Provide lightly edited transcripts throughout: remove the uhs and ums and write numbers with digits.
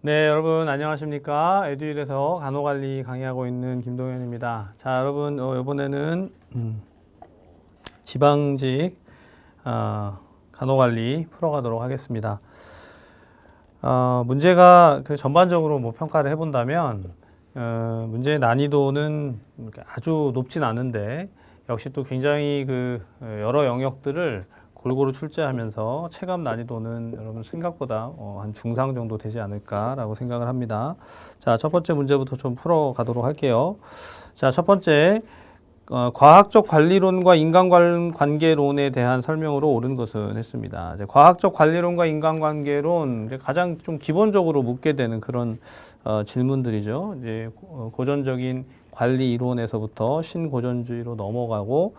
네, 여러분 안녕하십니까? 에듀윌에서 간호관리 강의하고 있는 김동현입니다. 자, 여러분 이번에는 지방직 간호관리 풀어가도록 하겠습니다. 문제가 전반적으로 평가를 해본다면 문제의 난이도는 아주 높진 않은데 역시 또 굉장히 여러 영역들을 골고루 출제하면서 체감 난이도는 여러분 생각보다 한 중상 정도 되지 않을까라고 생각을 합니다. 자, 첫 번째 문제부터 좀 풀어가도록 할게요. 자, 첫 번째 과학적 관리론과 인간관계론에 대한 설명으로 옳은 것은 했습니다. 이제 과학적 관리론과 인간관계론 가장 좀 기본적으로 묻게 되는 그런 질문들이죠. 이제 고전적인 관리 이론에서부터 신고전주의로 넘어가고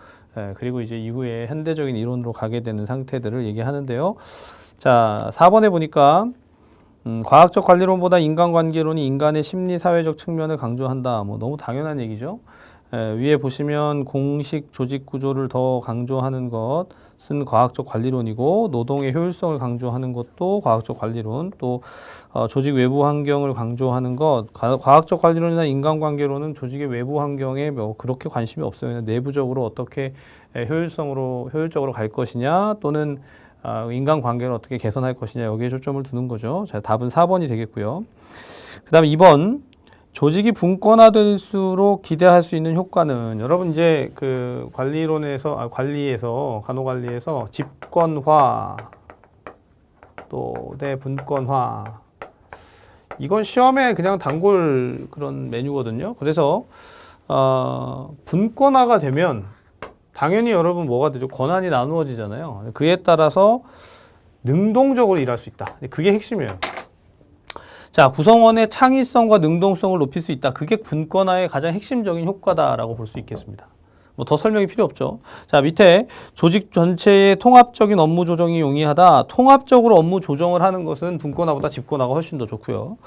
그리고 이제 이후에 현대적인 이론으로 가게 되는 상태들을 얘기하는데요. 자, 4번에 보니까 과학적 관리론보다 인간관계론이 인간의 심리 사회적 측면을 강조한다. 너무 당연한 얘기죠. 위에 보시면 공식 조직 구조를 더 강조하는 것은 과학적 관리론이고, 노동의 효율성을 강조하는 것도 과학적 관리론, 또 조직 외부 환경을 강조하는 것, 과학적 관리론이나 인간관계론은 조직의 외부 환경에 그렇게 관심이 없어요. 그냥 내부적으로 어떻게 효율적으로 갈 것이냐, 또는 인간관계를 어떻게 개선할 것이냐, 여기에 초점을 두는 거죠. 자, 답은 4번이 되겠고요. 그 다음에 2번. 조직이 분권화될수록 기대할 수 있는 효과는, 여러분 이제 관리에서 간호관리에서 집권화 또 대분권화, 이건 시험에 그냥 단골 그런 메뉴거든요. 그래서 분권화가 되면 당연히 여러분 뭐가 되죠? 권한이 나누어지잖아요. 그에 따라서 능동적으로 일할 수 있다. 그게 핵심이에요. 자, 구성원의 창의성과 능동성을 높일 수 있다. 그게 분권화의 가장 핵심적인 효과다라고 볼 수 있겠습니다. 더 설명이 필요 없죠. 자, 밑에 조직 전체의 통합적인 업무 조정이 용이하다. 통합적으로 업무 조정을 하는 것은 분권화보다 집권화가 훨씬 더 좋고요.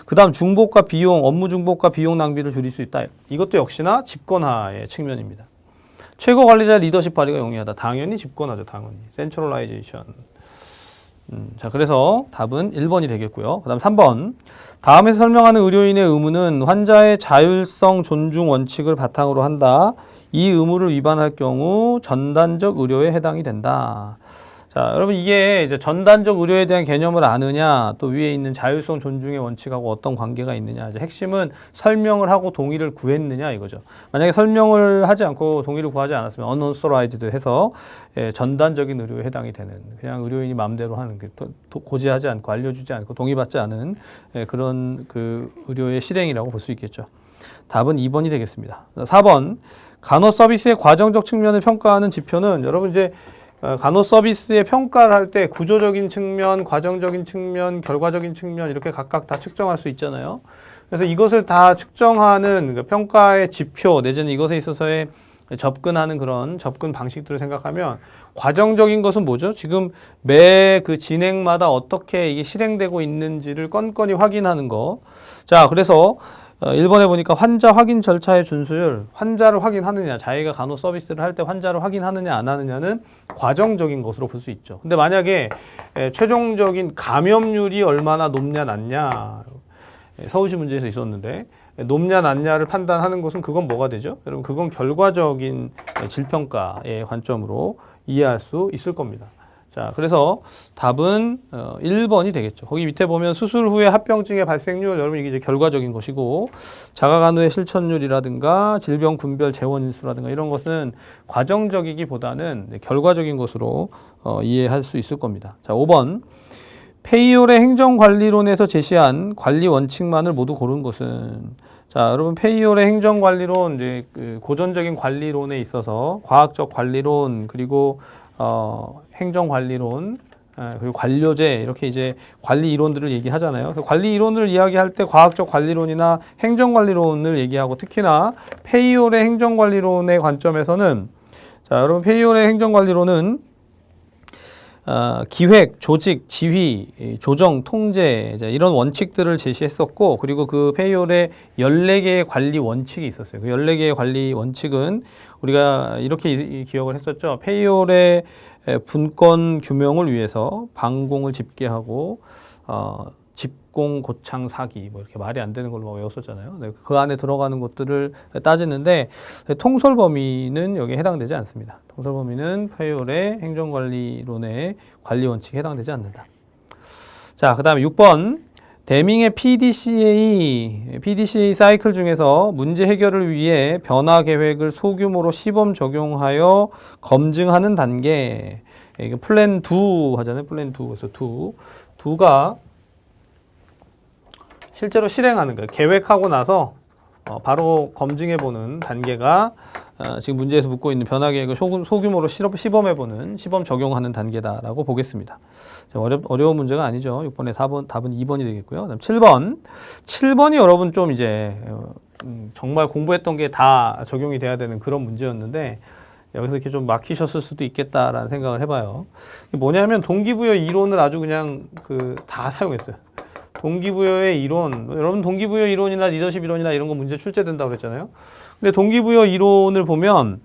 그 다음 중복과 비용, 업무 중복과 비용 낭비를 줄일 수 있다. 이것도 역시나 집권화의 측면입니다. 최고 관리자 리더십 발휘가 용이하다. 당연히 집권화죠. 당연히. 센트럴라이제이션. 자, 그래서 답은 1번이 되겠고요. 그 다음 3번. 다음에서 설명하는 의료인의 의무는 환자의 자율성 존중 원칙을 바탕으로 한다. 이 의무를 위반할 경우 전단적 의료에 해당이 된다. 자, 여러분 이게 이제 전단적 의료에 대한 개념을 아느냐, 또 위에 있는 자율성 존중의 원칙하고 어떤 관계가 있느냐. 이제 핵심은 설명을 하고 동의를 구했느냐 이거죠. 만약에 설명을 하지 않고 동의를 구하지 않았으면 unauthorized 해서 전단적인 의료에 해당이 되는, 그냥 의료인이 마음대로 하는, 고지하지 않고 알려주지 않고 동의받지 않은 그런 의료의 실행이라고 볼 수 있겠죠. 답은 2번이 되겠습니다. 4번. 간호 서비스의 과정적 측면을 평가하는 지표는, 여러분 이제 간호 서비스의 평가를 할 때 구조적인 측면, 과정적인 측면, 결과적인 측면 이렇게 각각 다 측정할 수 있잖아요. 그래서 이것을 다 측정하는 평가의 지표 내지는 이것에 있어서의 접근하는 그런 접근 방식들을 생각하면, 과정적인 것은 뭐죠? 지금 매 진행마다 어떻게 이게 실행되고 있는지를 건건히 확인하는 거. 자, 그래서 1번에 보니까 환자 확인 절차의 준수율, 환자를 확인하느냐, 자기가 간호 서비스를 할 때 환자를 확인하느냐 안 하느냐는 과정적인 것으로 볼 수 있죠. 근데 만약에 최종적인 감염률이 얼마나 높냐 낮냐, 서울시 문제에서 있었는데 높냐 낮냐를 판단하는 것은, 그건 뭐가 되죠? 여러분 그건 결과적인 질평가의 관점으로 이해할 수 있을 겁니다. 자, 그래서 답은 1번이 되겠죠. 거기 밑에 보면 수술 후에 합병증의 발생률, 여러분 이게 이제 결과적인 것이고, 자가간호의 실천율이라든가 질병 분별 재원 인수라든가 이런 것은 과정적이기보다는 결과적인 것으로 이해할 수 있을 겁니다. 자, 5번. 페이올의 행정관리론에서 제시한 관리 원칙만을 모두 고른 것은, 자, 여러분 페이올의 행정관리론, 이제 고전적인 관리론에 있어서 과학적 관리론, 그리고 행정관리론, 그리고 관료제, 이렇게 이제 관리 이론들을 얘기하잖아요. 관리 이론을 이야기할 때 과학적 관리론이나 행정관리론을 얘기하고, 특히나 페이올의 행정관리론의 관점에서는, 자, 여러분 페이올의 행정관리론은 기획, 조직, 지휘, 조정, 통제, 이런 원칙들을 제시했었고, 그리고 그 페이올에 14개의 관리 원칙이 있었어요. 그 14개의 관리 원칙은 우리가 이렇게 기억을 했었죠. 페이올의 분권 규명을 위해서 방공을 집계하고 집공, 고창, 사기 뭐 이렇게 말이 안 되는 걸로 외웠었잖아요. 네, 그 안에 들어가는 것들을 따지는데 통솔 범위는 여기에 해당되지 않습니다. 통솔 범위는 페이올의 행정관리론의 관리 원칙에 해당되지 않는다. 자, 그 다음에 6번. 데밍의 PDCA 사이클 중에서 문제 해결을 위해 변화 계획을 소규모로 시범 적용하여 검증하는 단계. 이게 플랜 2 하잖아요. 플랜 2. 그래서 2가 실제로 실행하는 거예요. 계획하고 나서 바로 검증해보는 단계가 지금 문제에서 묻고 있는 변화 계획을 소규모로 시범해보는, 시범 적용하는 단계다라고 보겠습니다. 어려운 문제가 아니죠. 6번에 4번, 답은 2번이 되겠고요. 그다음 7번. 7번이 여러분 좀 이제 정말 공부했던 게 다 적용이 돼야 되는 그런 문제였는데 여기서 이렇게 좀 막히셨을 수도 있겠다라는 생각을 해봐요. 뭐냐면 동기부여 이론을 아주 그냥 다 사용했어요. 동기부여의 이론, 여러분 동기부여 이론이나 리더십 이론이나 이런 거 문제 출제된다고 그랬잖아요. 근데 동기부여 이론을 보면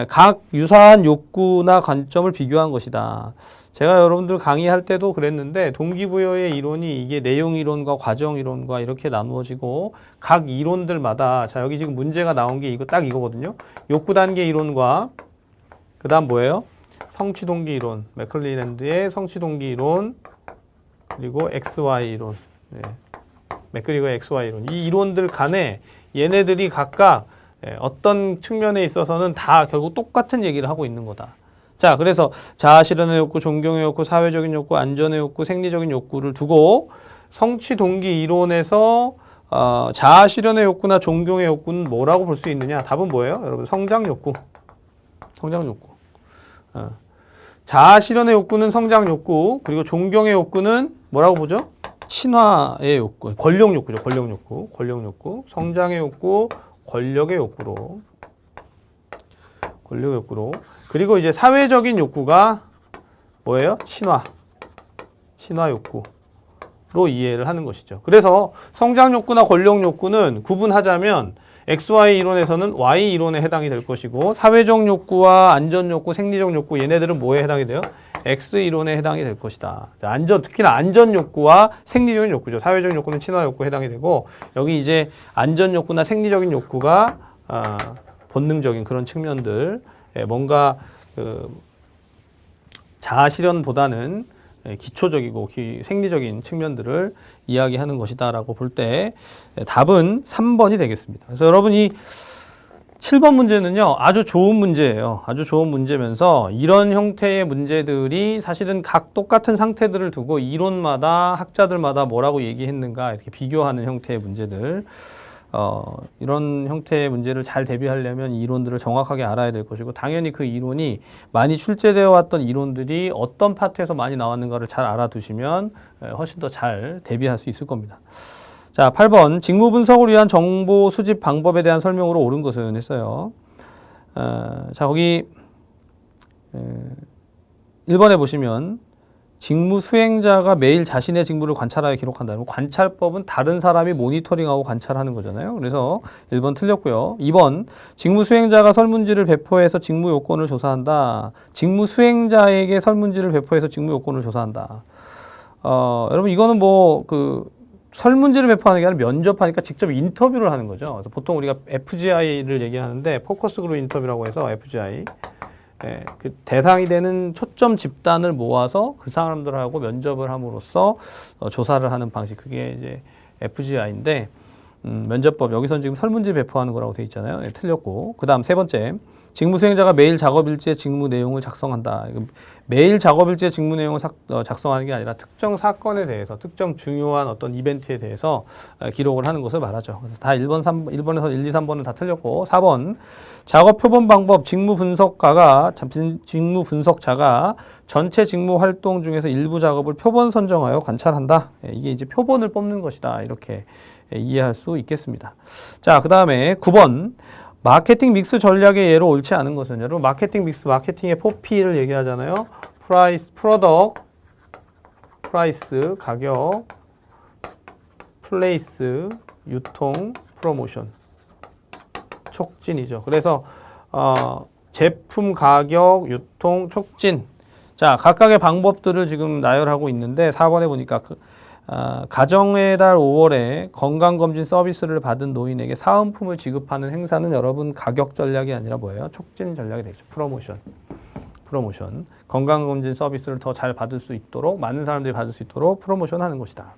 각 유사한 욕구나 관점을 비교한 것이다. 제가 여러분들 강의할 때도 그랬는데 동기부여의 이론이 이게 내용 이론과 과정 이론과 이렇게 나누어지고 각 이론들마다 자 여기 지금 문제가 나온 게 이거 딱 이거거든요. 욕구 단계 이론과 그 다음 뭐예요? 성취 동기 이론, 맥클리랜드의 성취 동기 이론 그리고 XY 이론, 네. 맥그리거 XY 이론 이 이론들 간에 얘네들이 각각 어떤 측면에 있어서는 다 결국 똑같은 얘기를 하고 있는 거다. 자, 그래서 자아실현의 욕구, 존경의 욕구, 사회적인 욕구, 안전의 욕구, 생리적인 욕구를 두고 성취 동기 이론에서 자아실현의 욕구나 존경의 욕구는 뭐라고 볼 수 있느냐? 답은 뭐예요? 여러분, 성장 욕구. 성장 욕구. 자아실현의 욕구는 성장 욕구, 그리고 존경의 욕구는 뭐라고 보죠? 친화의 욕구, 권력 욕구죠. 권력 욕구, 권력 욕구, 성장의 욕구, 권력의 욕구로, 권력 욕구로. 그리고 이제 사회적인 욕구가 뭐예요? 친화 욕구로 이해를 하는 것이죠. 그래서 성장 욕구나 권력 욕구는 구분하자면 XY 이론에서는 Y 이론에 해당이 될 것이고 사회적 욕구와 안전 욕구, 생리적 욕구 얘네들은 뭐에 해당이 돼요? X 이론에 해당이 될 것이다. 특히나 안전 욕구와 생리적인 욕구죠. 사회적 욕구는 친화 욕구에 해당이 되고 여기 이제 안전 욕구나 생리적인 욕구가 본능적인 그런 측면들 뭔가 자아 실현보다는 기초적이고 생리적인 측면들을 이야기하는 것이다라고 볼 때 답은 3번이 되겠습니다. 그래서 여러분이 7번 문제는요, 아주 좋은 문제예요. 아주 좋은 문제면서 이런 형태의 문제들이 사실은 각 똑같은 상태들을 두고 이론마다 학자들마다 뭐라고 얘기했는가 이렇게 비교하는 형태의 문제들. 이런 형태의 문제를 잘 대비하려면 이론들을 정확하게 알아야 될 것이고 당연히 그 이론이 많이 출제되어 왔던 이론들이 어떤 파트에서 많이 나왔는가를 잘 알아두시면 훨씬 더 잘 대비할 수 있을 겁니다. 자, 8번 직무 분석을 위한 정보 수집 방법에 대한 설명으로 옳은 것은 했어요. 자, 거기 1번에 보시면 직무 수행자가 매일 자신의 직무를 관찰하여 기록한다. 관찰법은 다른 사람이 모니터링하고 관찰하는 거잖아요. 그래서 1번 틀렸고요. 2번 직무 수행자가 설문지를 배포해서 직무 요건을 조사한다. 직무 수행자에게 설문지를 배포해서 직무 요건을 조사한다. 여러분 이거는 설문지를 배포하는 게 아니라 면접하니까 직접 인터뷰를 하는 거죠. 그래서 보통 우리가 FGI를 얘기하는데 포커스 그룹 인터뷰라고 해서 FGI 그 대상이 되는 초점 집단을 모아서 그 사람들하고 면접을 함으로써 조사를 하는 방식 그게 이제 FGI인데 면접법 여기서는 지금 설문지 배포하는 거라고 돼 있잖아요. 틀렸고 그 다음 세 번째 직무 수행자가 매일 작업일지의 직무 내용을 작성한다. 매일 작업일지의 직무 내용을 작성하는 게 아니라 특정 사건에 대해서 특정 중요한 어떤 이벤트에 대해서 기록을 하는 것을 말하죠. 그래서 다 1번에서 1, 2, 3번은 다 틀렸고 4번 작업 표본 방법 직무 분석자가 전체 직무 활동 중에서 일부 작업을 표본 선정하여 관찰한다. 이게 이제 표본을 뽑는 것이다. 이렇게 이해할 수 있겠습니다. 자, 그 다음에 9번 마케팅 믹스 전략의 예로 옳지 않은 것은 여러분 마케팅 믹스 마케팅의 4P를 얘기하잖아요. 프로덕트, 프라이스, 가격, 플레이스, 유통, 프로모션, 촉진이죠. 그래서 제품, 가격, 유통, 촉진. 자, 각각의 방법들을 지금 나열하고 있는데 4번에 보니까 가정의 달 5월에 건강검진 서비스를 받은 노인에게 사은품을 지급하는 행사는 여러분 가격 전략이 아니라 뭐예요? 촉진 전략이 되죠. 프로모션. 건강검진 서비스를 더 잘 받을 수 있도록, 많은 사람들이 받을 수 있도록 프로모션 하는 것이다.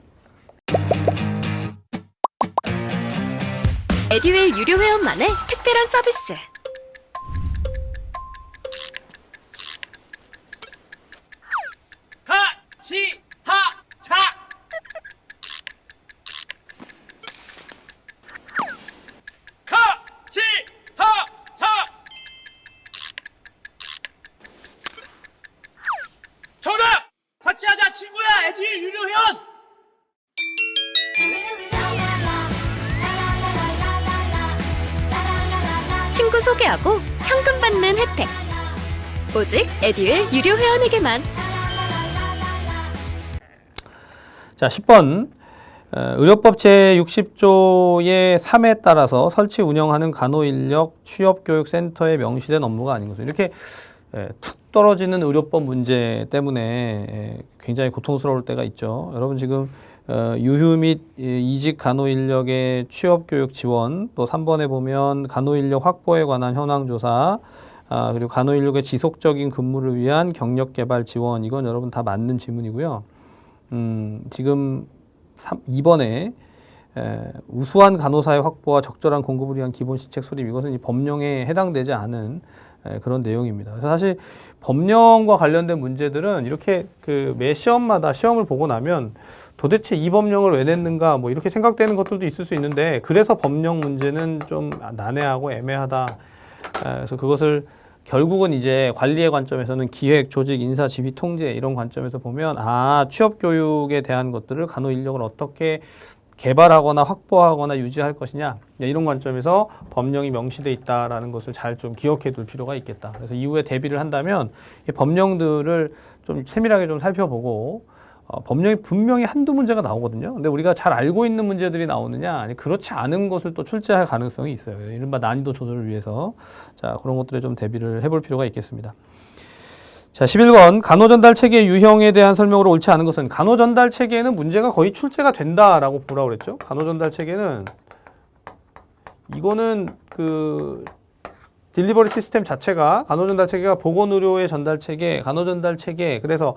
에듀윌 유료 회원만의 특별한 서비스. 하치하차 하치하차 정답! 같이 하자 친구야 에듀윌 유료 회원! 친구 소개하고 현금 받는 혜택. 오직 에듀윌 유료 회원에게만. 자, 10번. 의료법 제60조의 3에 따라서 설치 운영하는 간호인력 취업교육센터에 명시된 업무가 아닌 것은 이렇게 툭 떨어지는 의료법 문제 때문에 굉장히 고통스러울 때가 있죠. 여러분 지금 유휴 및 이직 간호인력의 취업교육 지원, 또 3번에 보면 간호인력 확보에 관한 현황조사, 그리고 간호인력의 지속적인 근무를 위한 경력개발 지원, 이건 여러분 다 맞는 질문이고요. 지금 2번에 우수한 간호사의 확보와 적절한 공급을 위한 기본시책 수립, 이것은 이 법령에 해당되지 않은 그런 내용입니다. 그래서 사실 법령과 관련된 문제들은 이렇게 매 시험마다 시험을 보고 나면 도대체 이 법령을 왜 냈는가 뭐 이렇게 생각되는 것들도 있을 수 있는데, 그래서 법령 문제는 좀 난해하고 애매하다. 그래서 그것을 결국은 이제 관리의 관점에서는 기획, 조직, 인사, 지휘, 통제 이런 관점에서 보면 취업 교육에 대한 것들을 간호 인력을 어떻게 개발하거나 확보하거나 유지할 것이냐, 이런 관점에서 법령이 명시돼 있다라는 것을 잘 좀 기억해 둘 필요가 있겠다. 그래서 이후에 대비를 한다면 이 법령들을 좀 세밀하게 좀 살펴보고 법령이 분명히 한두 문제가 나오거든요. 근데 우리가 잘 알고 있는 문제들이 나오느냐, 아니 그렇지 않은 것을 또 출제할 가능성이 있어요. 이른바 난이도 조절을 위해서 자, 그런 것들에 좀 대비를 해볼 필요가 있겠습니다. 자, 11번 간호전달 체계 유형에 대한 설명으로 옳지 않은 것은, 간호전달 체계에는 문제가 거의 출제가 된다라고 보라고 그랬죠. 간호전달 체계는 이거는 딜리버리 시스템 자체가, 간호전달 체계가 보건의료의 전달 체계, 간호전달 체계, 그래서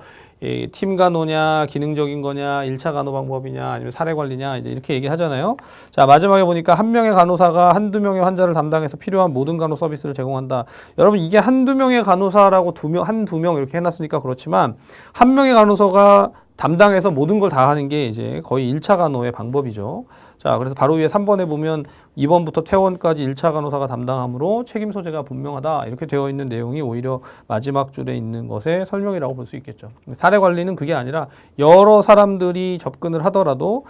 팀 간호냐, 기능적인 거냐, 1차 간호 방법이냐, 아니면 사례 관리냐, 이제 이렇게 얘기하잖아요. 자, 마지막에 보니까 한 명의 간호사가 한두 명의 환자를 담당해서 필요한 모든 간호 서비스를 제공한다. 여러분, 이게 한두 명의 간호사라고 한두 명 이렇게 해놨으니까 그렇지만, 한 명의 간호사가 담당해서 모든 걸 다 하는 게 이제 거의 1차 간호의 방법이죠. 자, 그래서 바로 위에 3번에 보면 2번부터 퇴원까지 1차 간호사가 담당하므로 책임 소재가 분명하다, 이렇게 되어 있는 내용이 오히려 마지막 줄에 있는 것의 설명이라고 볼 수 있겠죠. 사례 관리는 그게 아니라 여러 사람들이 접근을 하더라도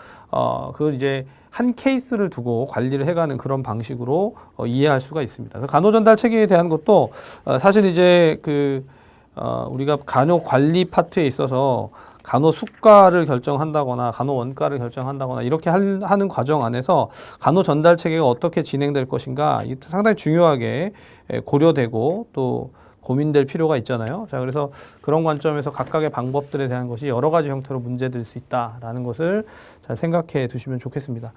그 이제 한 케이스를 두고 관리를 해가는 그런 방식으로 이해할 수가 있습니다. 그래서 간호전달 체계에 대한 것도 사실 이제 우리가 간호 관리 파트에 있어서 간호 수가를 결정한다거나 간호 원가를 결정한다거나 이렇게 하는 과정 안에서 간호 전달 체계가 어떻게 진행될 것인가, 이 상당히 중요하게 고려되고 또 고민될 필요가 있잖아요. 자, 그래서 그런 관점에서 각각의 방법들에 대한 것이 여러 가지 형태로 문제될 수 있다라는 것을 잘 생각해 두시면 좋겠습니다.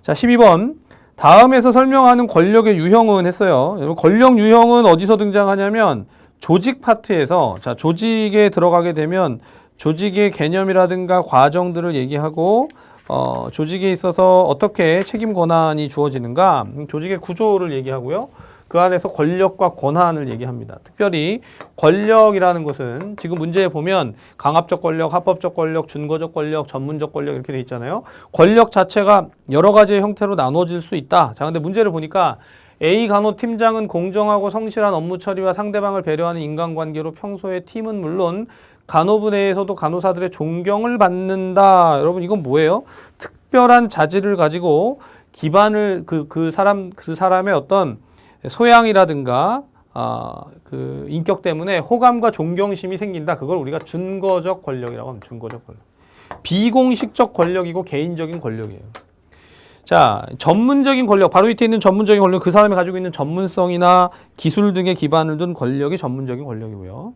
자, 12번. 다음에서 설명하는 권력의 유형은 했어요. 여러분, 권력 유형은 어디서 등장하냐면 조직 파트에서, 자, 조직에 들어가게 되면 조직의 개념이라든가 과정들을 얘기하고 조직에 있어서 어떻게 책임 권한이 주어지는가, 조직의 구조를 얘기하고요. 그 안에서 권력과 권한을 얘기합니다. 특별히 권력이라는 것은 지금 문제에 보면 강압적 권력, 합법적 권력, 준거적 권력, 전문적 권력 이렇게 돼 있잖아요. 권력 자체가 여러 가지의 형태로 나눠질 수 있다. 자, 근데 문제를 보니까 A 간호팀장은 공정하고 성실한 업무 처리와 상대방을 배려하는 인간관계로 평소에 팀은 물론 간호부 내에서도 간호사들의 존경을 받는다. 여러분, 이건 뭐예요? 특별한 자질을 가지고 기반을 그 사람의 어떤 소양이라든가 인격 때문에 호감과 존경심이 생긴다. 그걸 우리가 준거적 권력이라고 합니다. 준거적 권력. 비공식적 권력이고 개인적인 권력이에요. 자, 전문적인 권력, 바로 밑에 있는 전문적인 권력, 그 사람이 가지고 있는 전문성이나 기술 등에 기반을 둔 권력이 전문적인 권력이고요.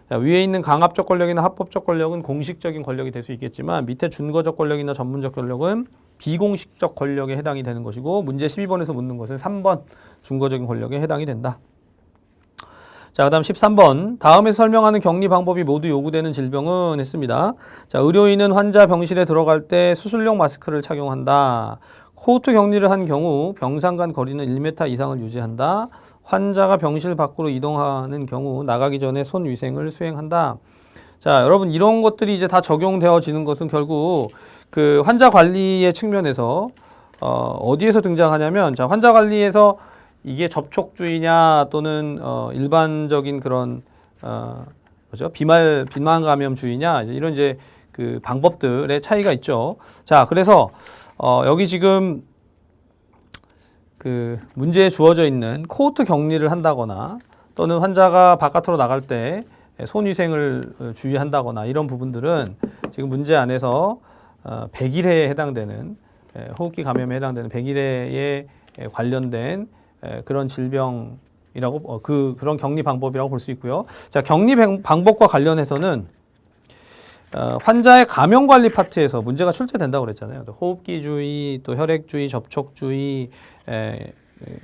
자, 위에 있는 강압적 권력이나 합법적 권력은 공식적인 권력이 될 수 있겠지만 밑에 준거적 권력이나 전문적 권력은 비공식적 권력에 해당이 되는 것이고 문제 12번에서 묻는 것은 3번 준거적인 권력에 해당이 된다. 자, 그 다음 13번. 다음에 설명하는 격리 방법이 모두 요구되는 질병은 했습니다. 자, 의료인은 환자 병실에 들어갈 때 수술용 마스크를 착용한다. 코호트 격리를 한 경우 병상 간 거리는 1m 이상을 유지한다. 환자가 병실 밖으로 이동하는 경우 나가기 전에 손 위생을 수행한다. 자, 여러분 이런 것들이 이제 다 적용되어지는 것은 결국 그 환자 관리의 측면에서 어디에서 등장하냐면 자, 환자 관리에서 이게 접촉주의냐 또는 일반적인 그런 뭐죠? 비만 감염주의냐 이런 이제 그 방법들의 차이가 있죠. 자, 그래서 여기 지금 그 문제에 주어져 있는 코호트 격리를 한다거나 또는 환자가 바깥으로 나갈 때 손위생을 주의한다거나 이런 부분들은 지금 문제 안에서 100일에 해당되는 호흡기 감염에 해당되는 100일에 관련된 그런 질병이라고 그런 격리 방법이라고 볼 수 있고요. 자, 격리 방법과 관련해서는 환자의 감염 관리 파트에서 문제가 출제된다고 그랬잖아요. 호흡기주의, 또 혈액주의, 접촉주의,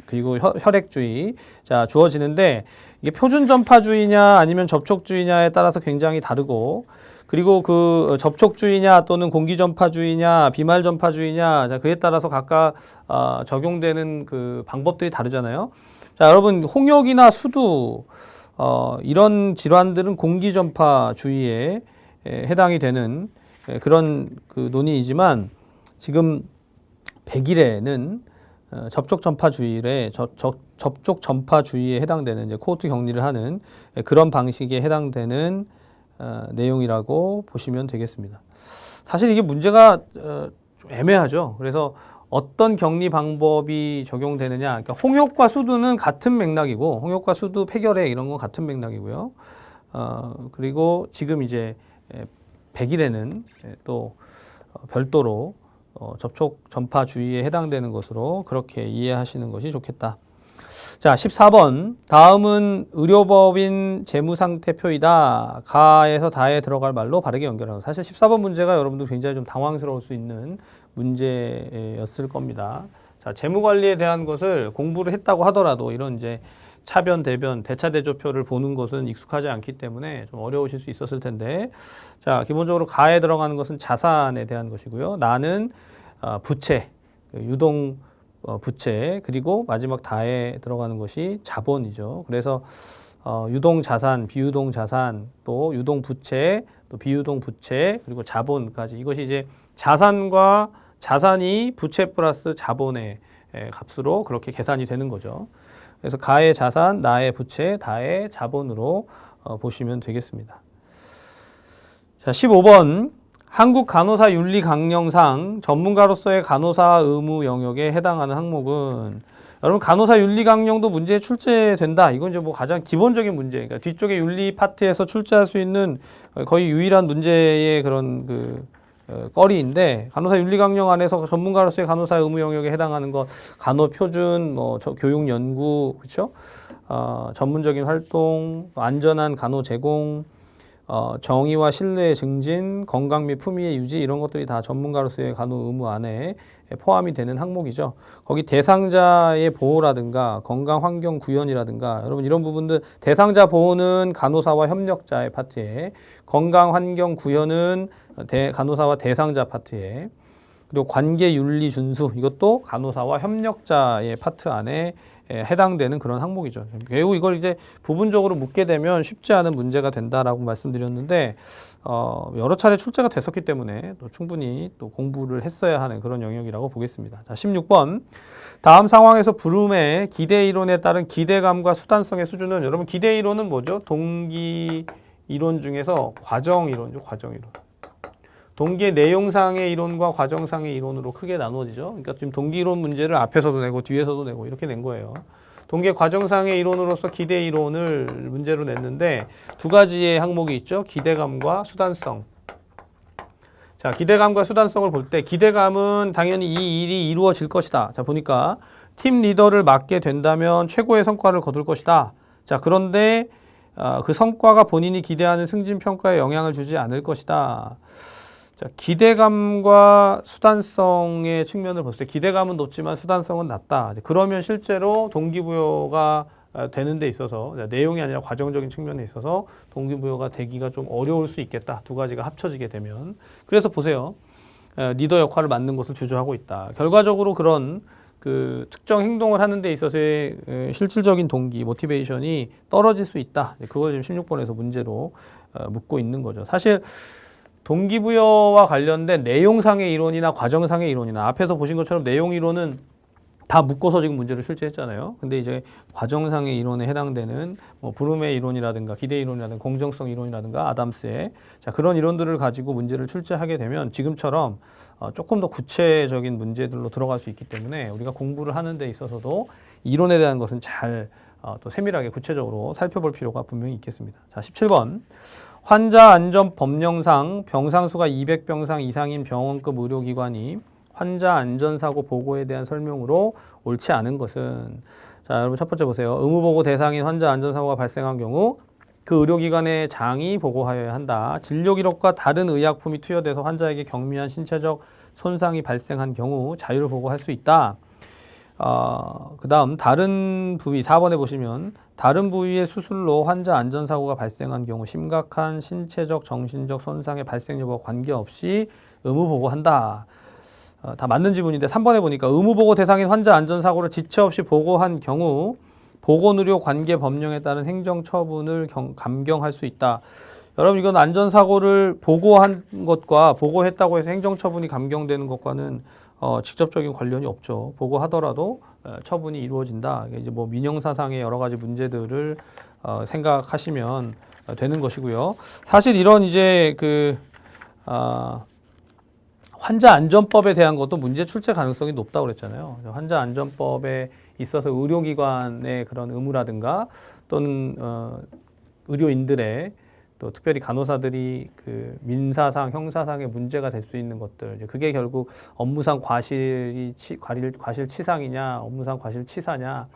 그리고 혈액주의 자 주어지는데 이게 표준 전파주의냐 아니면 접촉주의냐에 따라서 굉장히 다르고 그리고 그 접촉주의냐 또는 공기 전파주의냐 비말 전파주의냐 자 그에 따라서 각각 적용되는 그 방법들이 다르잖아요. 자, 여러분 홍역이나 수두 이런 질환들은 공기 전파주의에 해당이 되는 그런 그 논의이지만 지금 100일에는 접촉 전파주의에 해당되는 이제 코호트 격리를 하는 그런 방식에 해당되는 내용이라고 보시면 되겠습니다. 사실 이게 문제가 좀 애매하죠. 그래서 어떤 격리 방법이 적용되느냐. 그러니까 홍역과 수두는 같은 맥락이고, 홍역과 수두, 폐결핵 이런 건 같은 맥락이고요. 그리고 지금 이제 100일에는 또 별도로 접촉 전파 주의에 해당되는 것으로 그렇게 이해하시는 것이 좋겠다. 자, 14번. 다음은 의료법인 재무상태표이다. 가에서 다에 들어갈 말로 바르게 연결하고. 사실 14번 문제가 여러분들 굉장히 좀 당황스러울 수 있는 문제였을 겁니다. 자, 재무관리에 대한 것을 공부를 했다고 하더라도 이런 이제 차변, 대변, 대차대조표를 보는 것은 익숙하지 않기 때문에 좀 어려우실 수 있었을 텐데, 자, 기본적으로 가에 들어가는 것은 자산에 대한 것이고요. 나는 부채, 유동 부채, 그리고 마지막 다에 들어가는 것이 자본이죠. 그래서 유동 자산, 비유동 자산, 또 유동 부채, 또 비유동 부채, 그리고 자본까지 이것이 이제 자산과 자산이 부채 플러스 자본의 값으로 그렇게 계산이 되는 거죠. 그래서 가의 자산, 나의 부채, 다의 자본으로 보시면 되겠습니다. 자, 15번. 한국 간호사 윤리 강령상 전문가로서의 간호사 의무 영역에 해당하는 항목은 여러분 간호사 윤리 강령도 문제에 출제된다. 이건 이제 뭐 가장 기본적인 문제. 그러니까 뒤쪽에 윤리 파트에서 출제할 수 있는 거의 유일한 문제의 그런 그 거리인데 간호사 윤리 강령 안에서 전문가로서의 간호사 의무 영역에 해당하는 것 간호 표준, 뭐 교육 연구, 그렇죠? 전문적인 활동, 안전한 간호 제공, 정의와 신뢰의 증진, 건강 및 품위의 유지 이런 것들이 다 전문가로서의 간호 의무 안에 포함이 되는 항목이죠. 거기 대상자의 보호라든가 건강 환경 구현이라든가 여러분 이런 부분들 대상자 보호는 간호사와 협력자의 파트에 건강 환경 구현은 간호사와 대상자 파트에 그리고 관계 윤리 준수 이것도 간호사와 협력자의 파트 안에 해당되는 그런 항목이죠. 결국 이걸 이제 부분적으로 묻게 되면 쉽지 않은 문제가 된다라고 말씀드렸는데 여러 차례 출제가 됐었기 때문에 또 충분히 또 공부를 했어야 하는 그런 영역이라고 보겠습니다. 자, 16번. 다음 상황에서 부름의 기대 이론에 따른 기대감과 수단성의 수준은 여러분 기대 이론은 뭐죠? 동기 이론 중에서 과정 이론이죠. 과정 이론. 동기의 내용상의 이론과 과정상의 이론으로 크게 나누어지죠. 그러니까 지금 동기 이론 문제를 앞에서도 내고 뒤에서도 내고 이렇게 낸 거예요. 동기의 과정상의 이론으로서 기대 이론을 문제로 냈는데 두 가지의 항목이 있죠. 기대감과 수단성. 자, 기대감과 수단성을 볼 때 기대감은 당연히 이 일이 이루어질 것이다. 자, 보니까 팀 리더를 맡게 된다면 최고의 성과를 거둘 것이다. 자, 그런데 그 성과가 본인이 기대하는 승진 평가에 영향을 주지 않을 것이다. 자, 기대감과 수단성의 측면을 봤을 때 기대감은 높지만 수단성은 낮다. 그러면 실제로 동기부여가 되는 데 있어서 내용이 아니라 과정적인 측면에 있어서 동기부여가 되기가 좀 어려울 수 있겠다. 두 가지가 합쳐지게 되면. 그래서 보세요. 리더 역할을 맡는 것을 주저하고 있다. 결과적으로 그런 그 특정 행동을 하는 데 있어서의 실질적인 동기, 모티베이션이 떨어질 수 있다. 그걸 지금 16번에서 문제로 묻고 있는 거죠. 사실 동기부여와 관련된 내용상의 이론이나 과정상의 이론이나 앞에서 보신 것처럼 내용 이론은 다 묶어서 지금 문제를 출제했잖아요. 근데 이제 과정상의 이론에 해당되는 뭐 브룸의 이론이라든가 기대 이론이라든가 공정성 이론이라든가 아담스의 자 그런 이론들을 가지고 문제를 출제하게 되면 지금처럼 조금 더 구체적인 문제들로 들어갈 수 있기 때문에 우리가 공부를 하는 데 있어서도 이론에 대한 것은 잘 또 세밀하게 구체적으로 살펴볼 필요가 분명히 있겠습니다. 자, 17번. 환자 안전 법령상 병상수가 200병상 이상인 병원급 의료기관이 환자 안전사고 보고에 대한 설명으로 옳지 않은 것은 자 여러분 첫 번째 보세요. 의무보고 대상인 환자 안전사고가 발생한 경우 그 의료기관의 장이 보고하여야 한다. 진료기록과 다른 의약품이 투여돼서 환자에게 경미한 신체적 손상이 발생한 경우 자유를 보고할 수 있다. 그 다음 다른 부위 4번에 보시면 다른 부위의 수술로 환자 안전사고가 발생한 경우 심각한 신체적 정신적 손상의 발생 여부와 관계없이 의무보고한다. 다 맞는 지문인데 3번에 보니까 의무보고 대상인 환자 안전사고를 지체 없이 보고한 경우 보건의료 관계 법령에 따른 행정처분을 감경할 수 있다. 여러분 이건 안전사고를 보고한 것과 보고했다고 해서 행정처분이 감경되는 것과는 직접적인 관련이 없죠. 보고하더라도 처분이 이루어진다. 이제 뭐 민형사상의 여러 가지 문제들을 생각하시면 되는 것이고요. 사실 이런 이제 환자 안전법에 대한 것도 문제 출제 가능성이 높다고 그랬잖아요. 환자 안전법에 있어서 의료기관의 그런 의무라든가 또는 의료인들의 또 특별히 간호사들이 그 민사상, 형사상의 문제가 될 수 있는 것들, 그게 결국 업무상 과실치상이냐, 업무상 과실치사냐,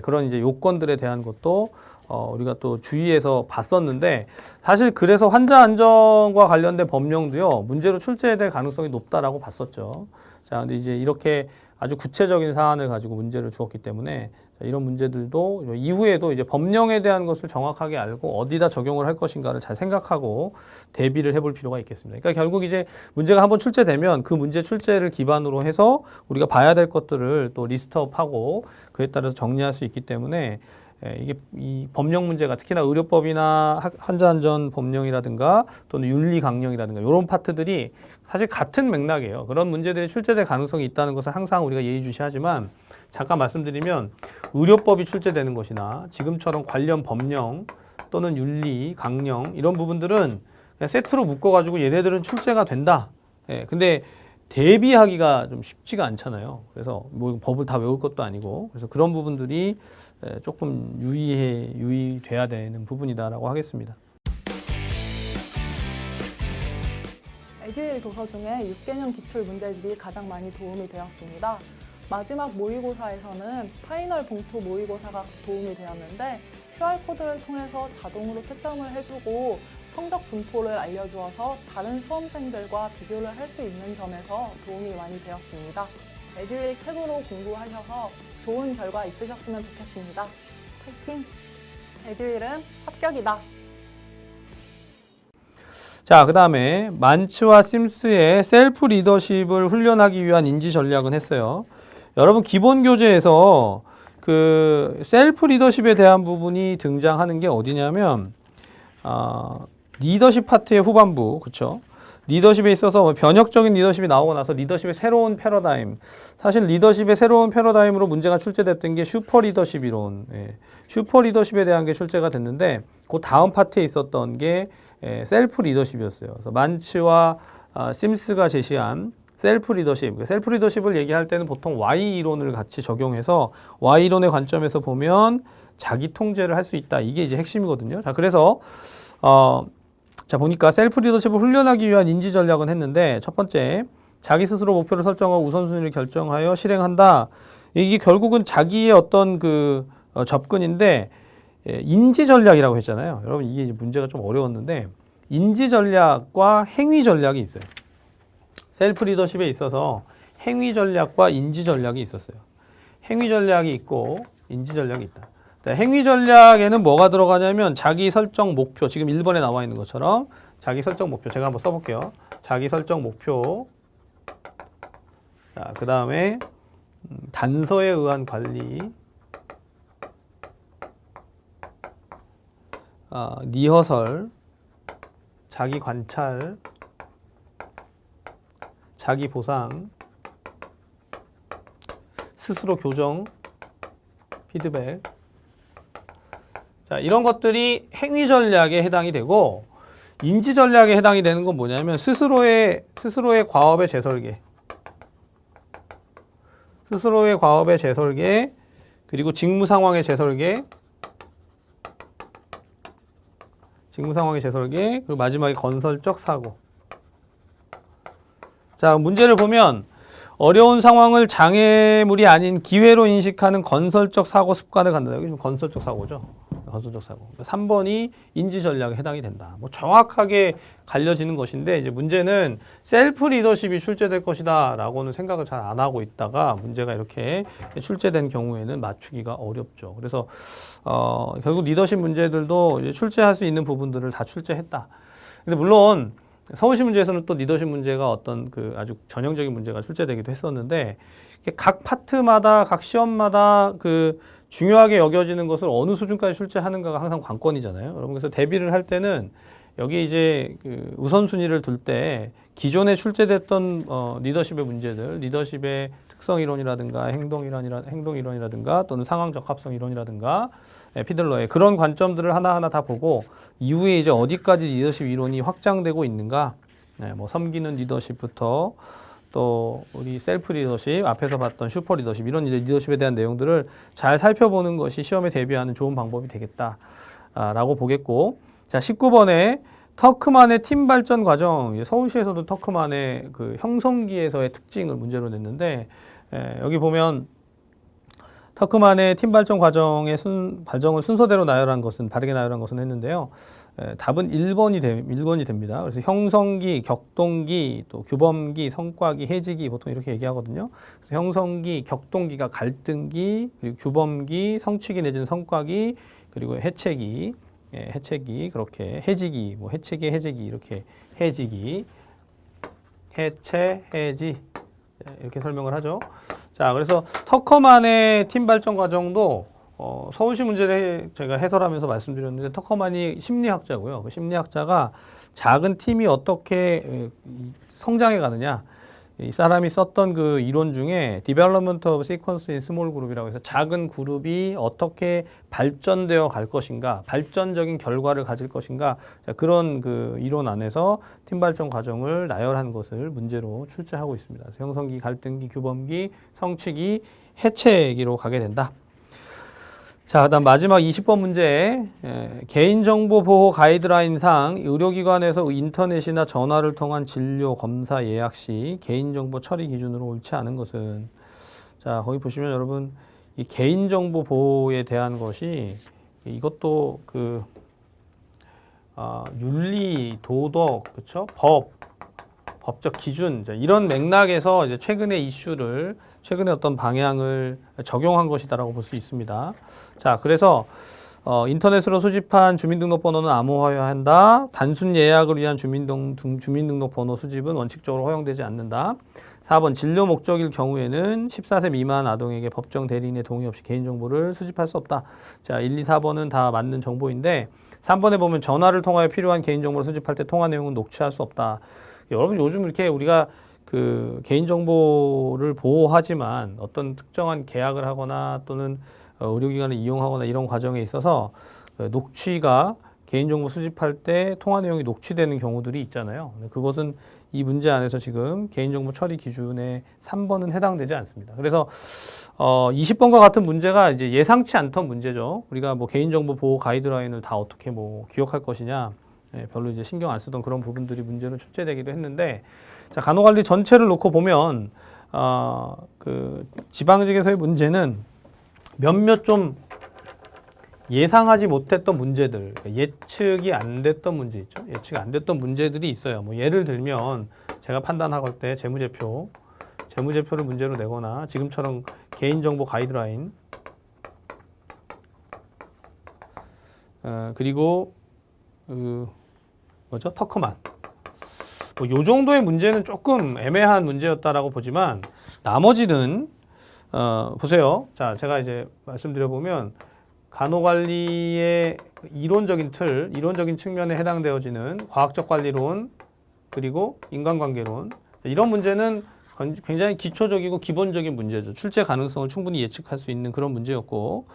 그런 이제 요건들에 대한 것도 우리가 또 주의해서 봤었는데 사실 그래서 환자 안전과 관련된 법령도요 문제로 출제될 가능성이 높다라고 봤었죠. 자, 근데 이제 이렇게 아주 구체적인 사안을 가지고 문제를 주었기 때문에 이런 문제들도 이후에도 이제 법령에 대한 것을 정확하게 알고 어디다 적용을 할 것인가를 잘 생각하고 대비를 해볼 필요가 있겠습니다. 그러니까 결국 이제 문제가 한번 출제되면 그 문제 출제를 기반으로 해서 우리가 봐야 될 것들을 또 리스트업하고 그에 따라서 정리할 수 있기 때문에 이게 이 법령 문제가 특히나 의료법이나 환자안전 법령이라든가 또는 윤리강령이라든가 이런 파트들이 사실 같은 맥락이에요. 그런 문제들이 출제될 가능성이 있다는 것을 항상 우리가 예의주시하지만 잠깐 말씀드리면 의료법이 출제되는 것이나 지금처럼 관련 법령 또는 윤리, 강령 이런 부분들은 그냥 세트로 묶어가지고 얘네들은 출제가 된다. 근데 대비하기가 좀 쉽지가 않잖아요. 그래서 뭐 법을 다 외울 것도 아니고 그래서 그런 부분들이 조금 유의돼야 되는 부분이다라고 하겠습니다. 에듀윌 도서 중에 6개년 기출 문제집이 가장 많이 도움이 되었습니다. 마지막 모의고사에서는 파이널 봉투 모의고사가 도움이 되었는데 QR코드를 통해서 자동으로 채점을 해주고 성적 분포를 알려주어서 다른 수험생들과 비교를 할 수 있는 점에서 도움이 많이 되었습니다. 에듀윌 책으로 공부하셔서 좋은 결과 있으셨으면 좋겠습니다. 파이팅! 에듀윌은 합격이다. 자, 그 다음에 만츠와 심스의 셀프 리더십을 훈련하기 위한 인지 전략은 했어요. 여러분 기본 교재에서 그 셀프 리더십에 대한 부분이 등장하는 게 어디냐면 리더십 파트의 후반부, 그렇죠? 리더십에 있어서 변혁적인 리더십이 나오고 나서 리더십의 새로운 패러다임, 사실 리더십의 새로운 패러다임으로 문제가 출제됐던 게 슈퍼 리더십 이론, 슈퍼 리더십에 대한 게 출제가 됐는데 그 다음 파트에 있었던 게 셀프 리더십이었어요. 그래서 만츠와 심스가 제시한 셀프 리더십, 셀프 리더십을 얘기할 때는 보통 Y 이론을 같이 적용해서 Y 이론의 관점에서 보면 자기 통제를 할 수 있다. 이게 이제 핵심이거든요. 자, 그래서 자 보니까 셀프 리더십을 훈련하기 위한 인지 전략은 했는데 첫 번째, 자기 스스로 목표를 설정하고 우선순위를 결정하여 실행한다. 이게 결국은 자기의 어떤 그 접근인데 인지 전략이라고 했잖아요. 여러분 이게 이제 문제가 좀 어려웠는데 인지 전략과 행위 전략이 있어요. 셀프 리더십에 있어서 행위 전략과 인지 전략이 있었어요. 행위 전략이 있고 인지 전략이 있다. 행위 전략에는 뭐가 들어가냐면 자기 설정 목표, 지금 1번에 나와 있는 것처럼 자기 설정 목표, 제가 한번 써볼게요. 자기 설정 목표, 자, 그 다음에 단서에 의한 관리, 리허설, 자기 관찰, 자기 보상, 스스로 교정, 피드백. 자, 이런 것들이 행위 전략에 해당이 되고 인지 전략에 해당이 되는 건 뭐냐면 스스로의 과업의 재설계. 스스로의 과업의 재설계, 그리고 직무 상황의 재설계, 그리고 마지막에 건설적 사고. 자, 문제를 보면 어려운 상황을 장애물이 아닌 기회로 인식하는 건설적 사고 습관을 갖는다. 여기 지금 건설적 사고죠. 건설적 사고. 3번이 인지 전략에 해당이 된다. 뭐 정확하게 갈려지는 것인데 이제 문제는 셀프 리더십이 출제될 것이다라고는 생각을 잘 안 하고 있다가 문제가 이렇게 출제된 경우에는 맞추기가 어렵죠. 그래서 결국 리더십 문제들도 이제 출제할 수 있는 부분들을 다 출제했다. 근데 물론 서울시 문제에서는 또 리더십 문제가 어떤 그 아주 전형적인 문제가 출제되기도 했었는데 각 파트마다 각 시험마다 그 중요하게 여겨지는 것을 어느 수준까지 출제하는가가 항상 관건이잖아요. 여러분 그래서 대비를 할 때는 여기 이제 그 우선순위를 둘 때 기존에 출제됐던 리더십의 문제들, 리더십의 특성 이론이라든가 행동 이론이라든가 또는 상황 적합성 이론이라든가 피들러의 그런 관점들을 하나하나 다 보고 이후에 이제 어디까지 리더십 이론이 확장되고 있는가, 뭐 섬기는 리더십부터 또 우리 셀프 리더십, 앞에서 봤던 슈퍼 리더십, 이런 리더십에 대한 내용들을 잘 살펴보는 것이 시험에 대비하는 좋은 방법이 되겠다라고 보겠고, 자 19번에 터크만의 팀 발전 과정, 서울시에서도 터크만의 그 형성기에서의 특징을 문제로 냈는데 여기 보면 터크만의 팀 발전 과정의 발정을 순서대로 나열한 것은, 바르게 나열한 것은 했는데요. 답은 1번이 됩니다. 그래서 형성기, 격동기, 또 규범기, 성과기, 해지기 보통 이렇게 얘기하거든요. 그래서 형성기, 격동기가 갈등기, 그리고 규범기, 성취기 내지는 성과기, 그리고 해체기, 그렇게 해지기, 뭐 해체기, 해제기 이렇게 해지기, 해체, 해지 이렇게 설명을 하죠. 자, 그래서 터커만의 팀 발전 과정도 서울시 문제를 제가 해설하면서 말씀드렸는데 터커만이 심리학자고요. 그 심리학자가 작은 팀이 어떻게 성장해 가느냐, 이 사람이 썼던 그 이론 중에 Development of Sequence in Small Group이라고 해서 작은 그룹이 어떻게 발전되어 갈 것인가, 발전적인 결과를 가질 것인가, 자, 그런 그 이론 안에서 팀 발전 과정을 나열한 것을 문제로 출제하고 있습니다. 그래서 형성기, 갈등기, 규범기, 성취기, 해체기로 가게 된다. 자, 그다음 마지막 20번 문제, 개인정보 보호 가이드라인상 의료기관에서 인터넷이나 전화를 통한 진료, 검사 예약 시 개인정보 처리 기준으로 옳지 않은 것은, 자, 거기 보시면 여러분 이 개인정보 보호에 대한 것이 이것도 그 윤리, 도덕, 그렇죠? 법적 기준, 이런 맥락에서 이제 최근의 어떤 방향을 적용한 것이다라고 볼 수 있습니다. 자, 그래서 인터넷으로 수집한 주민등록번호는 암호화해야 한다. 단순 예약을 위한 주민등록번호 수집은 원칙적으로 허용되지 않는다. 4번 진료 목적일 경우에는 14세 미만 아동에게 법정 대리인의 동의 없이 개인정보를 수집할 수 없다. 자, 1, 2, 4번은 다 맞는 정보인데 3번에 보면 전화를 통하여 필요한 개인정보를 수집할 때 통화 내용은 녹취할 수 없다. 여러분 요즘 이렇게 우리가 그 개인정보를 보호하지만 어떤 특정한 계약을 하거나 또는 의료기관을 이용하거나 이런 과정에 있어서 녹취가 개인정보 수집할 때 통화 내용이 녹취되는 경우들이 있잖아요. 그것은 이 문제 안에서 지금 개인정보 처리 기준에 3번은 해당되지 않습니다. 그래서 20번과 같은 문제가 이제 예상치 않던 문제죠. 우리가 뭐 개인정보 보호 가이드라인을 다 어떻게 뭐 기억할 것이냐, 별로 이제 신경 안 쓰던 그런 부분들이 문제로 출제되기도 했는데, 자, 간호관리 전체를 놓고 보면 그 지방직에서의 문제는 몇몇 좀 예상하지 못했던 문제들, 예측이 안 됐던 문제 있죠. 예측이 안 됐던 문제들이 있어요. 뭐 예를 들면 제가 판단할 때 재무제표를 문제로 내거나 지금처럼 개인정보 가이드라인, 그리고 터크만. 뭐 요 정도의 문제는 조금 애매한 문제였다라고 보지만 나머지는 보세요. 자, 제가 이제 말씀드려보면 간호관리의 이론적인 측면에 해당되어지는 과학적 관리론, 그리고 인간관계론, 이런 문제는 굉장히 기초적이고 기본적인 문제죠. 출제 가능성을 충분히 예측할 수 있는 그런 문제였고,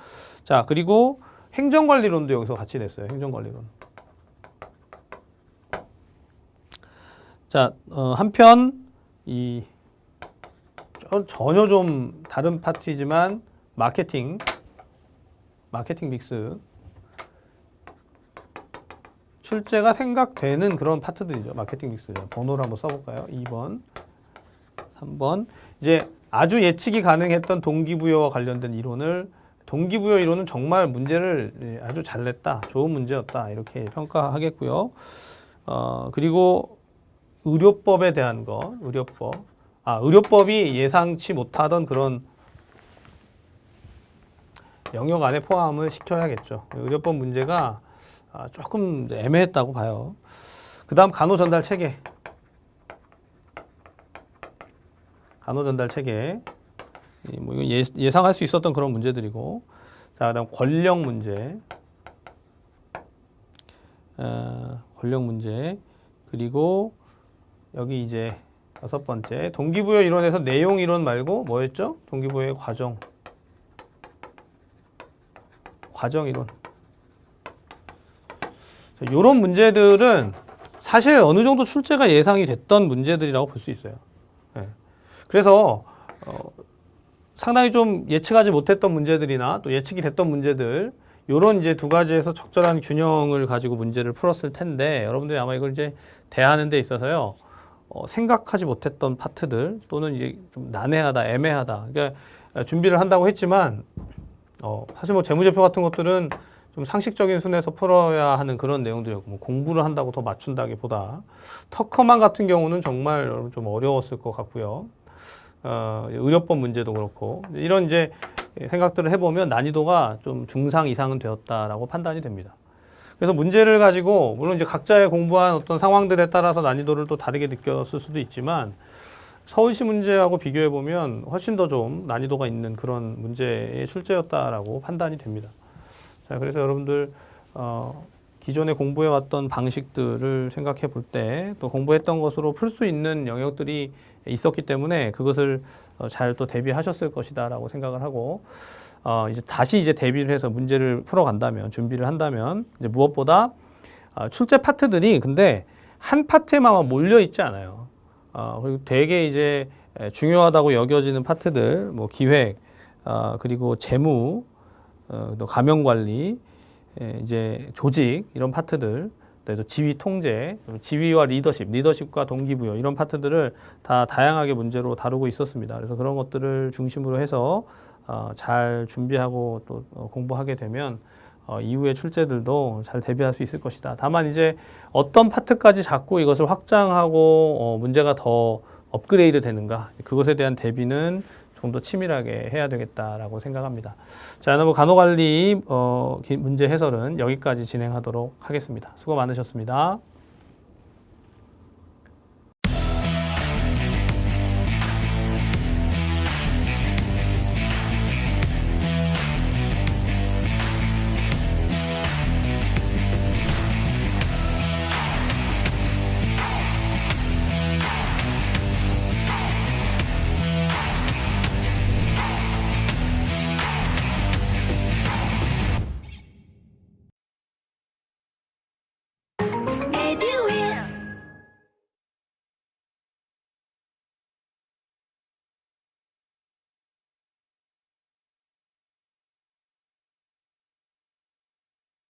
자, 그리고 행정관리론도 여기서 같이 냈어요. 행정관리론. 자, 한편 이 전혀 좀 다른 파트이지만 마케팅 믹스, 출제가 생각되는 그런 파트들이죠. 마케팅 믹스. 번호를 한번 써볼까요? 2번, 3번. 이제 아주 예측이 가능했던 동기부여와 관련된 이론을, 동기부여 이론은 정말 문제를 아주 잘 냈다, 좋은 문제였다, 이렇게 평가하겠고요. 그리고 의료법에 대한 거, 의료법이 예상치 못하던 그런 영역 안에 포함을 시켜야겠죠. 의료법 문제가 조금 애매했다고 봐요. 그 다음 간호전달 체계. 뭐 이건 예상할 수 있었던 그런 문제들이고, 자, 그다음 권력 문제. 그리고 여기 이제 6번째 동기부여 이론에서 내용 이론 말고 뭐였죠? 동기부여의 과정 이론. 이런 문제들은 사실 어느 정도 출제가 예상이 됐던 문제들이라고 볼 수 있어요. 네. 그래서 상당히 좀 예측하지 못했던 문제들이나 또 예측이 됐던 문제들, 요런 이제 두 가지에서 적절한 균형을 가지고 문제를 풀었을 텐데, 여러분들이 아마 이걸 이제 대하는 데 있어서요, 생각하지 못했던 파트들, 또는 이제 좀 난해하다, 애매하다, 그러니까 준비를 한다고 했지만 사실 뭐 재무제표 같은 것들은 좀 상식적인 순에서 풀어야 하는 그런 내용들이었고, 뭐 공부를 한다고 더 맞춘다기보다 터커만 같은 경우는 정말 좀 어려웠을 것 같고요. 의료법 문제도 그렇고, 이런 이제 생각들을 해보면 난이도가 좀 중상 이상은 되었다라고 판단이 됩니다. 그래서 문제를 가지고 물론 이제 각자의 공부한 어떤 상황들에 따라서 난이도를 또 다르게 느꼈을 수도 있지만, 서울시 문제하고 비교해 보면 훨씬 더 좀 난이도가 있는 그런 문제의 출제였다라고 판단이 됩니다. 자, 그래서 여러분들 기존에 공부해 왔던 방식들을 생각해 볼 때 또 공부했던 것으로 풀 수 있는 영역들이 있었기 때문에 그것을 잘 또 대비하셨을 것이다라고 생각을 하고, 이제 다시 이제 대비를 해서 문제를 풀어간다면, 준비를 한다면, 이제 무엇보다 출제 파트들이 근데 한 파트에만 몰려 있지 않아요. 그리고 되게 이제 중요하다고 여겨지는 파트들, 뭐 기획, 그리고 재무, 또 가명 관리, 이제 조직, 이런 파트들, 또 지휘 통제, 지휘와 리더십과 동기부여, 이런 파트들을 다 다양하게 문제로 다루고 있었습니다. 그래서 그런 것들을 중심으로 해서 잘 준비하고 또 공부하게 되면 이후의 출제들도 잘 대비할 수 있을 것이다. 다만 이제 어떤 파트까지 잡고 이것을 확장하고 문제가 더 업그레이드 되는가, 그것에 대한 대비는 좀 더 치밀하게 해야 되겠다라고 생각합니다. 자, 그럼 간호관리 문제 해설은 여기까지 진행하도록 하겠습니다. 수고 많으셨습니다.